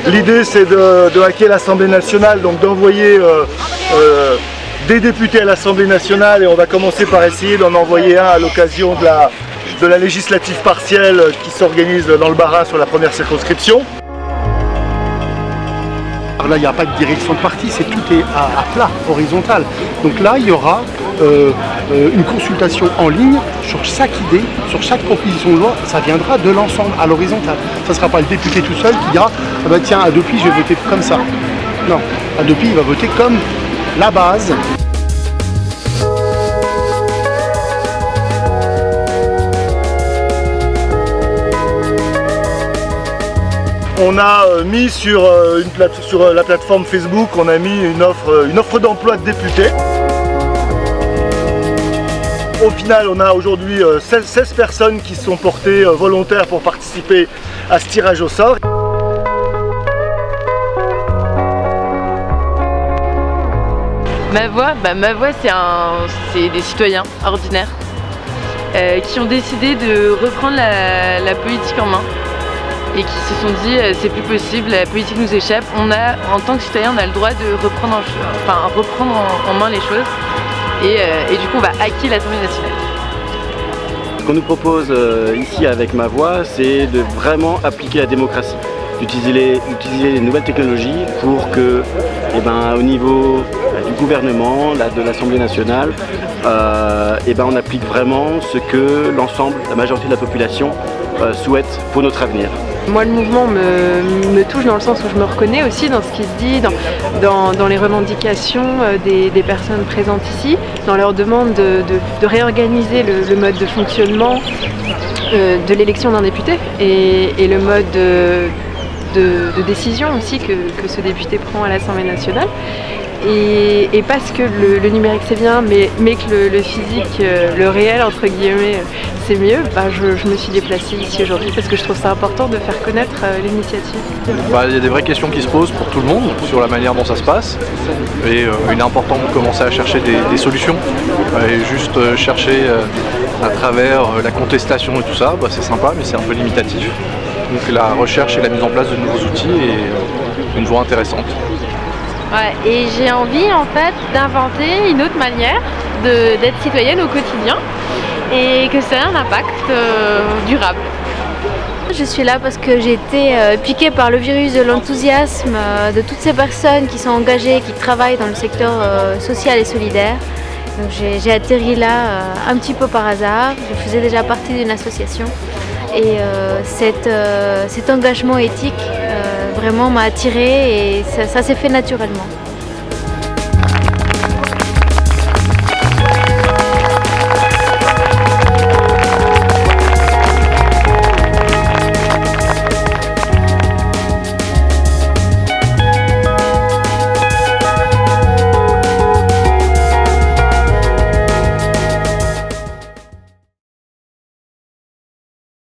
L'idée c'est de hacker l'Assemblée nationale, donc d'envoyer des députés à l'Assemblée nationale, et on va commencer par essayer d'en envoyer un à l'occasion de la législative partielle qui s'organise dans le Bas-Rhin sur la première circonscription. Là, il n'y a pas de direction de parti, tout est à plat, horizontal. Donc là, il y aura une consultation en ligne sur chaque idée, sur chaque proposition de loi. Ça viendra de l'ensemble, à l'horizontal. Ça ne sera pas le député tout seul qui dira ah bah tiens, Hadopi, je vais voter comme ça. Non, Hadopi, il va voter comme la base. On a mis sur la plateforme Facebook, on a mis une offre d'emploi de députés. Au final, on a aujourd'hui 16 personnes qui se sont portées volontaires pour participer à ce tirage au sort. Ma voix, c'est des citoyens ordinaires qui ont décidé de reprendre la politique en main. Et qui se sont dit c'est plus possible, la politique nous échappe, en tant que citoyen on a le droit de reprendre en main les choses et du coup on va hacker l'Assemblée nationale. Ce qu'on nous propose ici avec Ma Voix, c'est de vraiment appliquer la démocratie, d'utiliser les nouvelles technologies pour que au niveau du gouvernement, de l'Assemblée nationale, on applique vraiment ce que l'ensemble, la majorité de la population souhaite pour notre avenir. Moi le mouvement me touche dans le sens où je me reconnais aussi dans ce qui se dit, dans les revendications des personnes présentes ici, dans leur demande de réorganiser le mode de fonctionnement de l'élection d'un député et le mode de décision aussi que ce député prend à l'Assemblée nationale. Et parce que le numérique c'est bien, mais que le physique, le réel entre guillemets, c'est mieux, je me suis déplacée ici aujourd'hui parce que je trouve ça important de faire connaître l'initiative. Il y a des vraies questions qui se posent pour tout le monde sur la manière dont ça se passe et il est important de commencer à chercher des solutions et juste chercher à travers la contestation et tout ça, c'est sympa mais c'est un peu limitatif. Donc la recherche et la mise en place de nouveaux outils est une voie intéressante. Ouais, et j'ai envie en fait d'inventer une autre manière d'être citoyenne au quotidien et que ça ait un impact durable. Je suis là parce que j'ai été piquée par le virus de l'enthousiasme de toutes ces personnes qui sont engagées, qui travaillent dans le secteur social et solidaire. Donc j'ai atterri là un petit peu par hasard, je faisais déjà partie d'une association et cet engagement éthique vraiment m'a attirée et ça s'est fait naturellement.